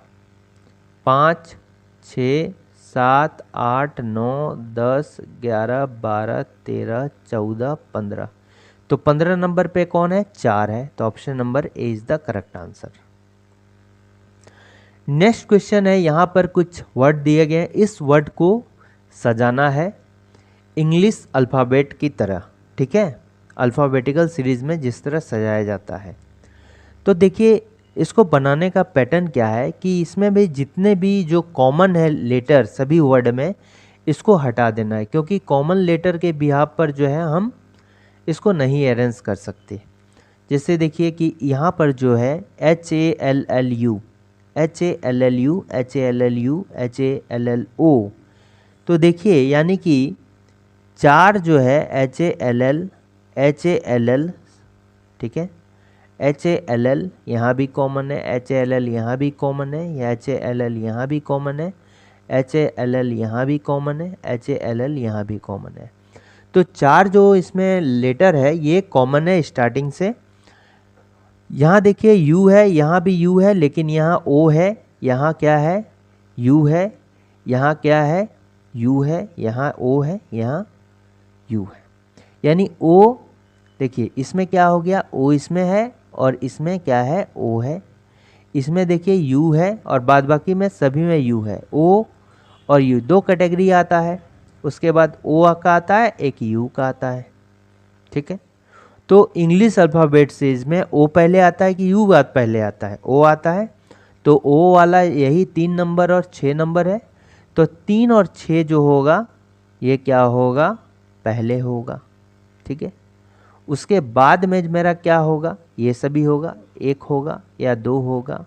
5 6 7 8 9 10 11 12 13 14 15। तो 15 नंबर पे कौन है, 4 है, तो option number A is the correct answer. Next question है, यहाँ पर कुछ वर्ड दिए गए हैं, इस वर्ड को सजाना है इंग्लिश अल्फ़ाबेट की तरह। ठीक है, अल्फ़ाबेटिकल सीरीज में जिस तरह सजाया जाता है। तो देखिए इसको बनाने का पैटर्न क्या है कि इसमें भी जितने भी जो कॉमन है लेटर सभी वर्ड में इसको हटा देना है, क्योंकि कॉमन लेटर के बिहाफ पर जो है हम इसको नहीं अरेंज कर सकते। जैसे देखिए कि यहाँ पर जो है HALLU, HALLU, HALLU, HALLO, तो देखिए यानी कि 4 जो है HALL, HALL, ठीक है, HALL यहाँ भी कॉमन है, HALL यहाँ भी कॉमन है, या HALL यहाँ भी कॉमन है, HALL यहाँ भी कॉमन है, HALL यहाँ भी कॉमन है। तो 4 जो इसमें लेटर है ये कॉमन है स्टार्टिंग से। यहाँ देखिए U है, यहाँ भी U है, लेकिन यहाँ O है, यहाँ क्या है, U है, यहाँ क्या है, U है, यहाँ O है, यहाँ U है। यानी O, देखिए इसमें क्या हो गया, O इसमें है और इसमें क्या है, O है। इसमें देखिए यू है और बाद बाकी में सभी में यू है, ओ और यू दो कैटेगरी आता है। उसके बाद ओ का आता है, एक यू का आता है, ठीक है। तो इंग्लिश अल्फ़ाबेट से इसमें ओ पहले आता है कि यू बात पहले आता है? ओ आता है। तो ओ वाला यही 3 नंबर और 6 नंबर है। तो 3 और 6 जो होगा ये क्या होगा? पहले होगा, ठीक है। उसके बाद में मेरा क्या होगा? ये सभी होगा, 1 होगा या 2 होगा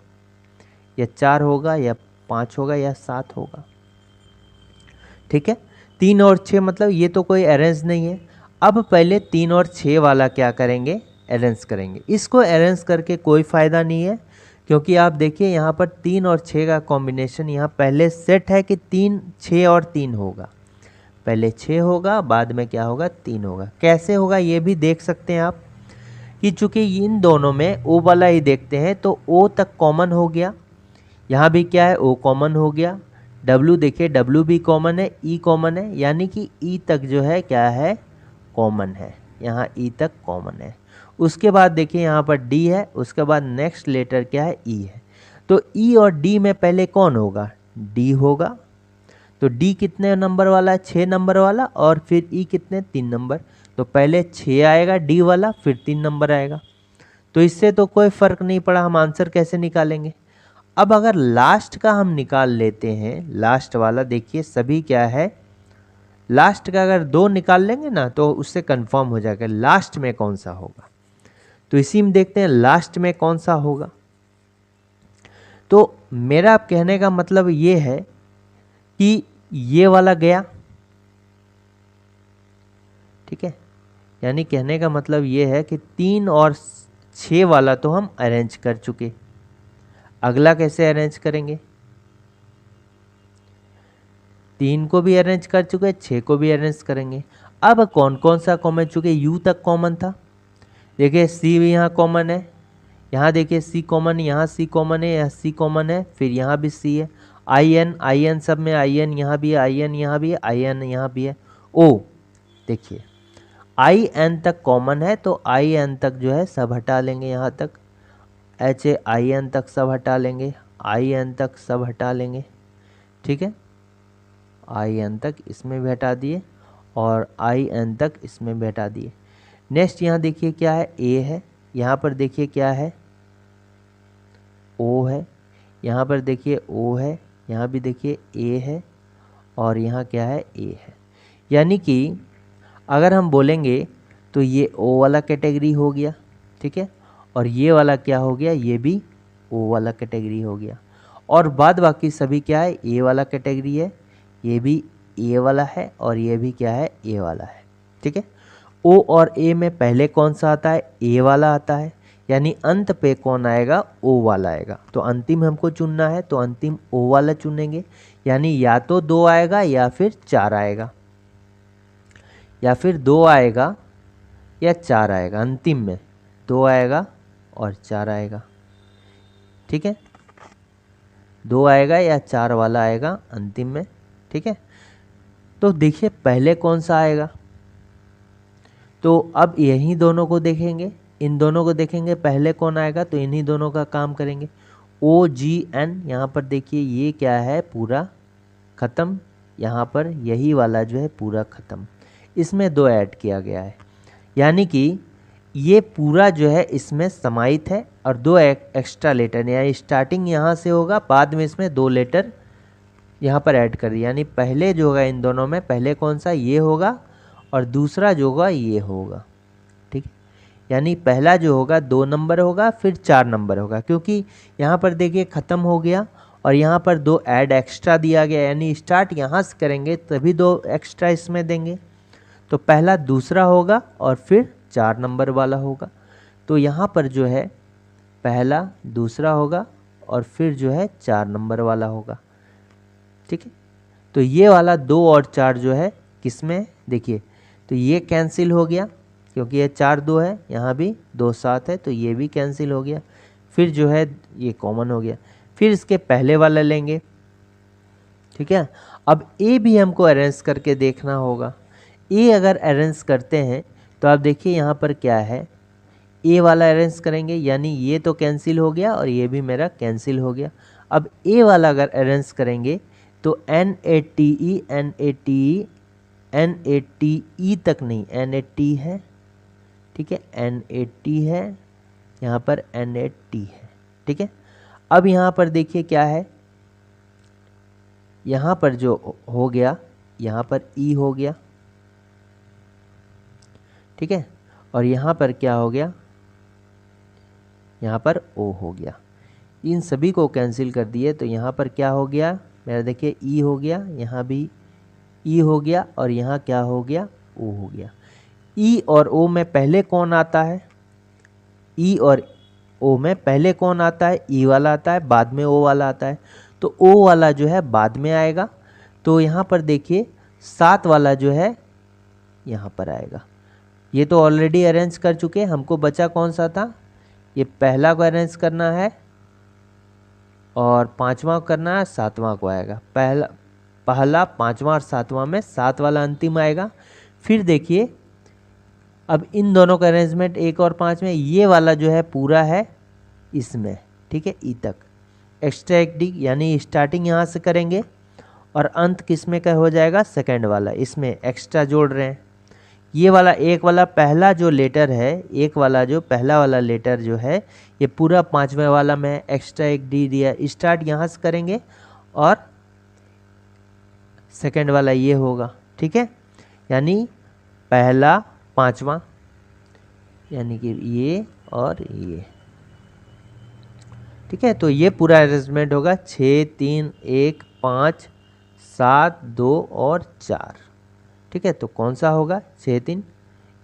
या 4 होगा या 5 होगा या 7 होगा, ठीक है। 3 और 6 मतलब ये तो कोई अरेंज नहीं है। अब पहले 3 और 6 वाला क्या करेंगे? अरेंज करेंगे। इसको अरेंज करके कोई फ़ायदा नहीं है, क्योंकि आप देखिए यहाँ पर 3 और 6 का कॉम्बिनेशन यहाँ पहले सेट है कि 3 6 और 3 होगा। पहले 6 होगा, बाद में क्या होगा? 3 होगा। कैसे होगा ये भी देख सकते हैं आप कि चूंकि इन दोनों में ओ वाला ही देखते हैं तो ओ तक कॉमन हो गया। यहाँ भी क्या है? ओ कॉमन हो गया। डब्लू देखिए, डब्लू भी कॉमन है, ई कॉमन है, यानी कि ई तक जो है क्या है? कॉमन है। यहाँ ई तक कॉमन है। उसके बाद देखिए यहाँ पर डी है, उसके बाद नेक्स्ट लेटर क्या है? ई है। तो ई और डी में पहले कौन होगा? डी होगा। तो डी कितने नंबर वाला है? 6 नंबर वाला। और फिर ई कितने? 3 नंबर। तो पहले 6 आएगा डी वाला, फिर 3 नंबर आएगा। तो इससे तो कोई फ़र्क नहीं पड़ा, हम आंसर कैसे निकालेंगे? अब अगर लास्ट का हम निकाल लेते हैं, लास्ट वाला देखिए सभी क्या है? लास्ट का अगर 2 निकाल लेंगे ना तो उससे कंफर्म हो जाएगा लास्ट में कौन सा होगा। तो इसी में देखते हैं लास्ट में कौन सा होगा। तो मेरा कहने का मतलब ये है कि ये वाला गया, ठीक है। यानी कहने का मतलब ये है कि 3 और 6 वाला तो हम अरेंज कर चुके। अगला कैसे अरेंज करेंगे? 3 को भी अरेंज कर चुके, 6 को भी अरेंज करेंगे। अब कौन कौन सा कॉमन? चुके यू तक कॉमन था, देखिए सी भी यहाँ कॉमन है, यहाँ देखिए सी कॉमन, यहाँ सी कॉमन है, यहाँ सी कॉमन है, फिर यहाँ भी सी है। आई एन सब में आई एन यहाँ भी है, आई एन यहाँ भी है, आई एन यहाँ भी है। ओ देखिए आई एन तक कॉमन है तो आई एन तक जो है सब हटा लेंगे, यहाँ तक एच ए आई एन तक सब हटा लेंगे, आई एन तक सब हटा लेंगे, ठीक है। आई एन तक इसमें भी हटा दिए और आई एन तक इसमें भी हटा दिए। नेक्स्ट यहाँ देखिए क्या है? ए है। यहाँ पर देखिए क्या है? ओ है। यहाँ पर देखिए ओ है, यहाँ भी देखिए ए है और यहाँ क्या है? ए है। यानी कि अगर हम बोलेंगे तो ये ओ वाला कैटेगरी हो गया, ठीक है। और ये वाला क्या हो गया? ये भी ओ वाला कैटेगरी हो गया। और बाद बाकी सभी क्या है? ए वाला कैटेगरी है, ये भी ए वाला है और ये भी क्या है? ए वाला है, ठीक है। ओ और ए में पहले कौन सा आता है? ए वाला आता है। यानी अंत पे कौन आएगा? ओ वाला आएगा। तो अंतिम हमको चुनना है तो अंतिम ओ वाला चुनेंगे। यानी या तो 2 आएगा या फिर 4 आएगा, या फिर 2 आएगा या 4 आएगा। अंतिम में 2 आएगा और 4 आएगा, ठीक है। 2 आएगा या 4 वाला आएगा अंतिम में, ठीक है। तो देखिए पहले कौन सा आएगा? तो अब यही दोनों को देखेंगे, इन दोनों को देखेंगे पहले कौन आएगा तो इन्हीं दोनों का काम करेंगे। ओ जी एन, यहाँ पर देखिए ये क्या है? पूरा ख़त्म। यहाँ पर यही वाला जो है पूरा ख़त्म, इसमें 2 ऐड किया गया है। यानी कि ये पूरा जो है इसमें समाहित है और 2 एक्स्ट्रा लेटर, यानी स्टार्टिंग यहाँ से होगा, बाद में इसमें 2 लेटर यहाँ पर ऐड कर दिया। यानी पहले जो होगा इन दोनों में, पहले कौन सा? ये होगा और दूसरा जो होगा ये होगा, ठीक है। यानी पहला जो होगा 2 नंबर होगा, फिर 4 नंबर होगा, क्योंकि यहाँ पर देखिए ख़त्म हो गया और यहाँ पर 2 ऐड एक्स्ट्रा दिया गया। यानी स्टार्ट यहाँ से करेंगे तभी 2 एक्स्ट्रा इसमें देंगे। तो पहला दूसरा होगा और फिर 4 नंबर वाला होगा। तो यहाँ पर जो है पहला दूसरा होगा और फिर जो है 4 नंबर वाला होगा, ठीक है। तो ये वाला 2 और 4 जो है किसमें? देखिए तो ये कैंसिल हो गया क्योंकि ये 4 2 है, यहाँ भी 2 7 है तो ये भी कैंसिल हो गया। फिर जो है ये कॉमन हो गया, फिर इसके पहले वाला लेंगे, ठीक है। अब ए भी हमको अरेंज करके देखना होगा। ए अगर अरेंज करते हैं तो आप देखिए यहाँ पर क्या है? ए वाला अरेंज करेंगे, यानी ये तो कैंसिल हो गया और ये भी मेरा कैंसिल हो गया। अब ए वाला अगर अरेंज करेंगे तो NATE NATE तक नहीं, NAT है, ठीक है, NAT है, यहाँ पर NAT है, ठीक है। अब यहाँ पर देखिए क्या है, यहाँ पर जो हो गया, यहाँ पर E हो गया, ठीक है, और यहाँ पर क्या हो गया, यहाँ पर O हो गया। इन सभी को कैंसिल कर दिए तो यहाँ पर क्या हो गया मेरा, देखिए E हो गया, यहाँ भी E हो गया, और यहाँ क्या हो गया, O हो गया। E और O में पहले कौन आता है, E और O में पहले कौन आता है, E वाला आता है, बाद में O वाला आता है। तो O वाला जो है बाद में आएगा, तो यहाँ पर देखिए 7 वाला जो है यहाँ पर आएगा। ये तो ऑलरेडी अरेंज कर चुके, हमको बचा कौन सा था, ये पहला को अरेंज करना है और 5वां को करना है, 7वां को आएगा। पहला 5वां और 7वां में 7 वाला अंतिम आएगा। फिर देखिए अब इन दोनों का अरेंजमेंट 1 और 5 में, ये वाला जो है पूरा है इसमें, ठीक है, ई तक एक्स्ट्रा एक डी, यानी स्टार्टिंग यहाँ से करेंगे और अंत किस में का हो जाएगा, सेकंड वाला, इसमें एक्स्ट्रा जोड़ रहे हैं। ये वाला एक वाला पहला जो लेटर है, एक वाला जो पहला वाला लेटर जो है ये पूरा 5वें वाला में एक्स्ट्रा एक डी दिया, स्टार्ट यहाँ से करेंगे और सेकंड वाला ये होगा, ठीक है, यानी पहला 5वां, यानी कि ये और ये, ठीक है। तो ये पूरा अरेंजमेंट होगा 6 3 1 5 7 2 और 4, ठीक है। तो कौन सा होगा, 6 3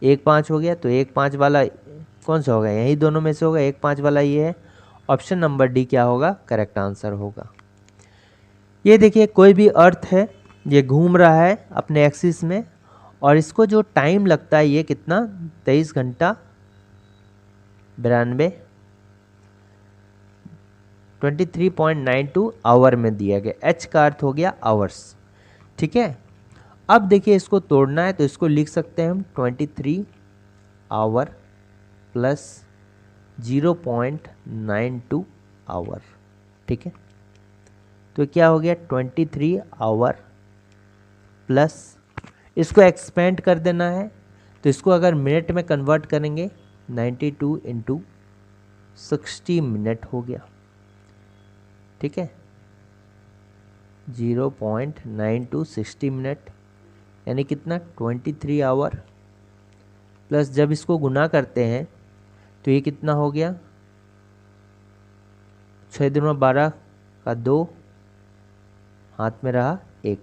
1 5 हो गया, तो 1 5 वाला कौन सा होगा, यही दोनों में से होगा, 1 5 वाला ये है। ऑप्शन नंबर डी क्या होगा, करेक्ट आंसर होगा। ये देखिए कोई भी अर्थ है, ये घूम रहा है अपने एक्सिस में और इसको जो टाइम लगता है ये कितना, 23 घंटा 92 23.92 आवर में दिया गया। एच का अर्थ हो गया आवर्स, ठीक है। अब देखिए इसको तोड़ना है तो इसको लिख सकते हैं हम 23 आवर प्लस 0.92 आवर, ठीक है। तो क्या हो गया 23 आवर प्लस, इसको एक्सपेंड कर देना है तो इसको अगर मिनट में कन्वर्ट करेंगे 92 इंटू 60 मिनट हो गया, ठीक है, 0.92 60 मिनट, यानी कितना 23 आवर प्लस जब इसको गुना करते हैं तो ये कितना हो गया, 6 दूना 12 का 2, हाथ में रहा 1,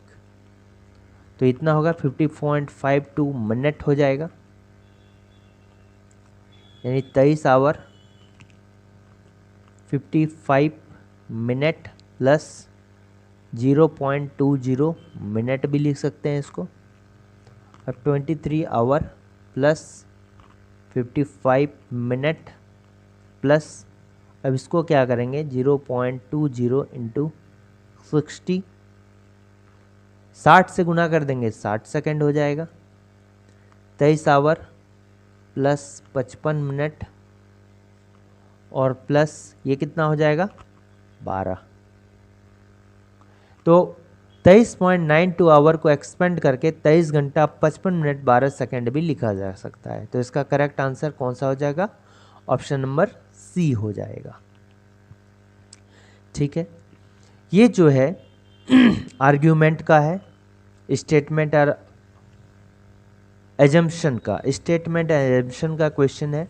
तो इतना होगा 50.52 मिनट हो जाएगा, यानी 23 आवर 55 मिनट प्लस 0.20 मिनट भी लिख सकते हैं इसको। अब 23 आवर प्लस 55 मिनट प्लस, अब इसको क्या करेंगे 0.20 इंटू 60, 60 से गुना कर देंगे 60 सेकेंड हो जाएगा। 23 आवर प्लस 55 मिनट और प्लस ये कितना हो जाएगा 12, तो 23.92 आवर को एक्सपेंड करके 23 घंटा 55 मिनट 12 सेकेंड भी लिखा जा सकता है। तो इसका करेक्ट आंसर कौन सा हो जाएगा, ऑप्शन नंबर सी हो जाएगा, ठीक है। ये जो है आर्ग्यूमेंट का है, स्टेटमेंट और एजम्पशन का, स्टेटमेंट एंड एजम्पशन का क्वेश्चन है।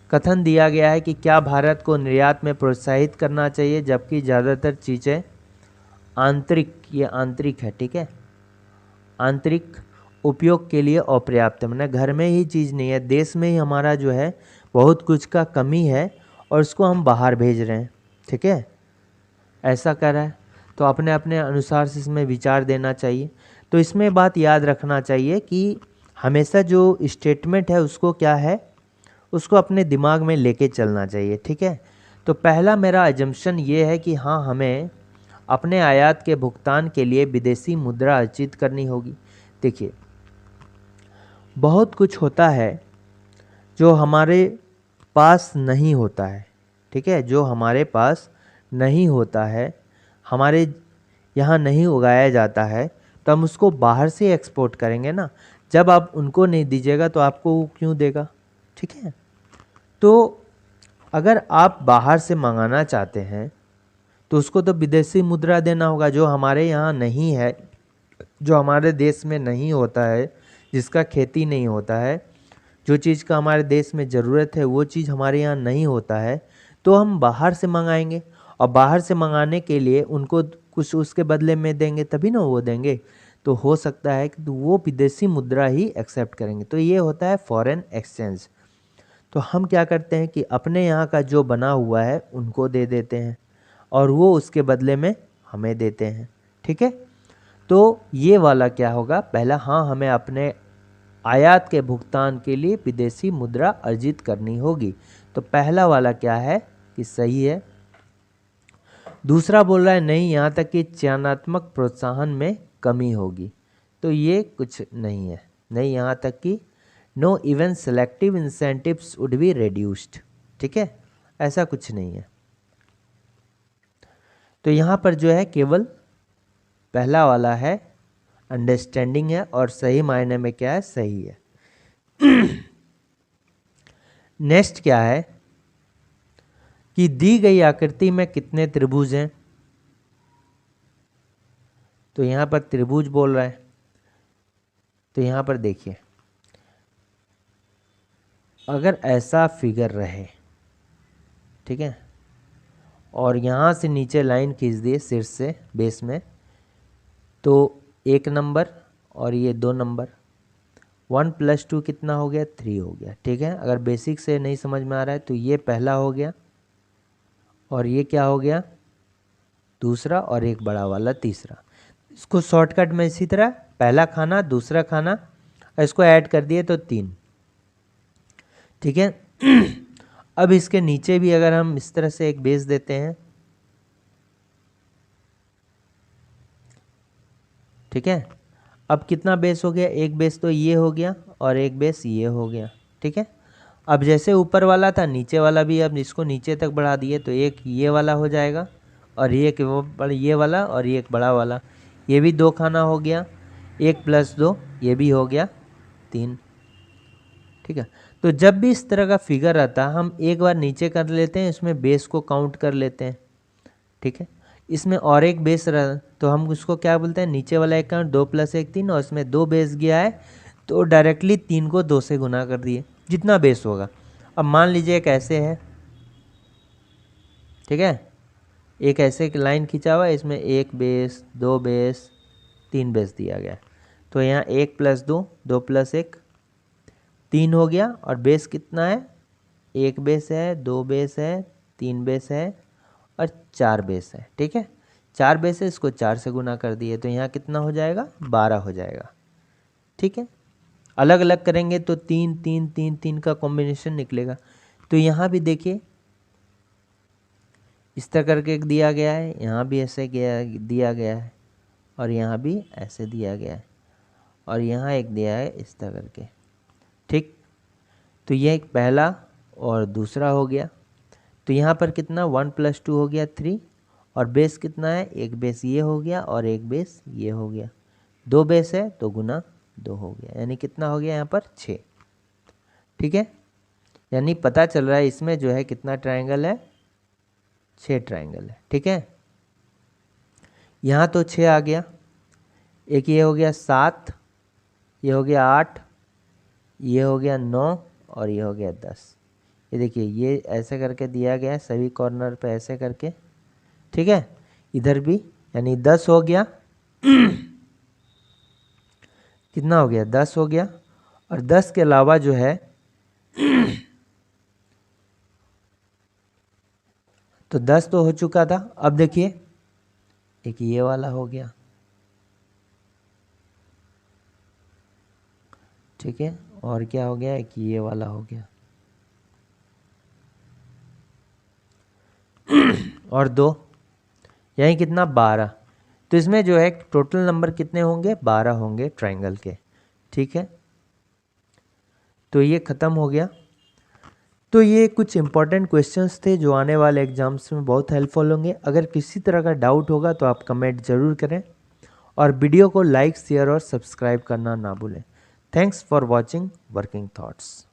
कथन दिया गया है कि क्या भारत को निर्यात में प्रोत्साहित करना चाहिए जबकि ज़्यादातर चीज़ें आंतरिक, ये आंतरिक है, ठीक है, आंतरिक उपयोग के लिए अपर्याप्त है, मैंने घर में ही चीज़ नहीं है, देश में ही हमारा जो है बहुत कुछ का कमी है और उसको हम बाहर भेज रहे हैं, ठीक है, ऐसा कर रहा है। तो अपने अपने अनुसार से इसमें विचार देना चाहिए। तो इसमें बात याद रखना चाहिए कि हमेशा जो स्टेटमेंट है उसको क्या है, उसको अपने दिमाग में लेके चलना चाहिए, ठीक है। तो पहला मेरा अजम्पशन ये है कि हाँ, हमें अपने आयात के भुगतान के लिए विदेशी मुद्रा अर्जित करनी होगी। देखिए बहुत कुछ होता है जो हमारे पास नहीं होता है, ठीक है, जो हमारे पास नहीं होता है, हमारे यहाँ नहीं उगाया जाता है, तो हम उसको बाहर से एक्सपोर्ट करेंगे ना। जब आप उनको नहीं दीजिएगा तो आपको वो क्यों देगा, ठीक है। तो अगर आप बाहर से मंगाना चाहते हैं तो उसको तो विदेशी मुद्रा देना होगा, जो हमारे यहाँ नहीं है, जो हमारे देश में नहीं होता है, जिसका खेती नहीं होता है, जो चीज़ का हमारे देश में ज़रूरत है वो चीज़ हमारे यहाँ नहीं होता है, तो हम बाहर से मंगाएंगे। और बाहर से मंगाने के लिए उनको कुछ उसके बदले में देंगे, तभी ना वो देंगे। तो हो सकता है कि वो विदेशी मुद्रा ही एक्सेप्ट करेंगे। तो ये होता है फॉरेन एक्सचेंज। तो हम क्या करते हैं कि अपने यहाँ का जो बना हुआ है उनको दे देते हैं और वो उसके बदले में हमें देते हैं, ठीक है। तो ये वाला क्या होगा, पहला, हाँ हमें अपने आयात के भुगतान के लिए विदेशी मुद्रा अर्जित करनी होगी। तो पहला वाला क्या है कि सही है। दूसरा बोल रहा है नहीं, यहाँ तक कि चयनात्मक प्रोत्साहन में कमी होगी। तो ये कुछ नहीं है, नहीं यहाँ तक कि no even selective incentives would be reduced, ठीक है, ऐसा कुछ नहीं है। तो यहाँ पर जो है केवल पहला वाला है अंडरस्टैंडिंग है, और सही मायने में क्या है, सही है। नेक्स्ट क्या है कि दी गई आकृति में कितने त्रिभुज हैं। तो यहाँ पर त्रिभुज बोल रहा है। तो यहाँ पर देखिए, अगर ऐसा फिगर रहे, ठीक है, और यहाँ से नीचे लाइन खींच दिए शीर्ष से बेस में, तो 1 नंबर और ये 2 नंबर, 1 + 2 कितना हो गया, 3 हो गया, ठीक है। अगर बेसिक से नहीं समझ में आ रहा है तो ये पहला हो गया, और ये क्या हो गया, दूसरा, और एक बड़ा वाला तीसरा। इसको शॉर्टकट में इसी तरह पहला खाना, दूसरा खाना, इसको ऐड कर दिए तो 3, ठीक है। अब इसके नीचे भी अगर हम इस तरह से एक बेस देते हैं, ठीक है, अब कितना बेस हो गया, एक बेस तो ये हो गया और एक बेस ये हो गया, ठीक है। अब जैसे ऊपर वाला था नीचे वाला भी, अब इसको नीचे तक बढ़ा दिए तो एक ये वाला हो जाएगा, और ये वाला, और ये एक बड़ा वाला, ये भी 2 खाना हो गया, 1 + 2 ये भी हो गया 3, ठीक है। तो जब भी इस तरह का फिगर आता है हम एक बार नीचे कर लेते हैं, इसमें बेस को काउंट कर लेते हैं, ठीक है। इसमें और एक बेस रहा तो हम उसको क्या बोलते हैं, नीचे वाला एक काउंट, 2 + 1 3, और इसमें 2 बेस गया है तो डायरेक्टली 3 को 2 से गुना कर दिए, जितना बेस होगा। अब मान लीजिए एक ऐसे है, ठीक है, एक ऐसे एक लाइन खींचा हुआ है, इसमें 1 बेस, 2 बेस, 3 बेस दिया गया। तो यहाँ 1 + 2, 2 + 1 3 हो गया, और बेस कितना है, 1 बेस है, 2 बेस है, 3 बेस है और 4 बेस है, ठीक है। 4 बेस है, इसको 4 से गुना कर दिए तो यहाँ कितना हो जाएगा, 12 हो जाएगा, ठीक है। अलग अलग करेंगे तो 3 3 3 3 का कॉम्बिनेशन निकलेगा। तो यहाँ भी देखिए इस तरह करके एक दिया गया है, यहाँ भी ऐसे दिया गया है, और यहाँ भी ऐसे दिया गया है, और यहाँ एक दिया है इस तरह करके, ठीक। तो ये एक पहला और दूसरा हो गया। तो यहाँ पर कितना, 1 + 2 हो गया 3, और बेस कितना है, एक बेस ये हो गया और एक बेस ये हो गया, 2 बेस है तो गुना 2 हो गया, यानी कितना हो गया यहाँ पर 6, ठीक है। यानी पता चल रहा है इसमें जो है कितना ट्रायंगल है, 6 ट्रायंगल है, ठीक है। यहाँ तो 6 आ गया, एक ये हो गया 7, ये हो गया 8, ये हो गया 9, और ये हो गया 10। ये देखिए ये ऐसे करके दिया गया है सभी कॉर्नर पे ऐसे करके, ठीक है। इधर भी यानी 10 हो गया। कितना हो गया, 10 हो गया। और 10 के अलावा जो है तो 10 तो हो चुका था। अब देखिए एक ये वाला हो गया, ठीक है, और क्या हो गया, एक ये वाला हो गया, और 2, यही कितना, 12। तो इसमें जो है टोटल नंबर कितने होंगे, 12 होंगे ट्रायंगल के, ठीक है। तो ये ख़त्म हो गया। तो ये कुछ इंपॉर्टेंट क्वेश्चंस थे जो आने वाले एग्जाम्स में बहुत हेल्पफुल होंगे। अगर किसी तरह का डाउट होगा तो आप कमेंट ज़रूर करें और वीडियो को लाइक, शेयर और सब्सक्राइब करना ना भूलें। Thanks for watching working thoughts.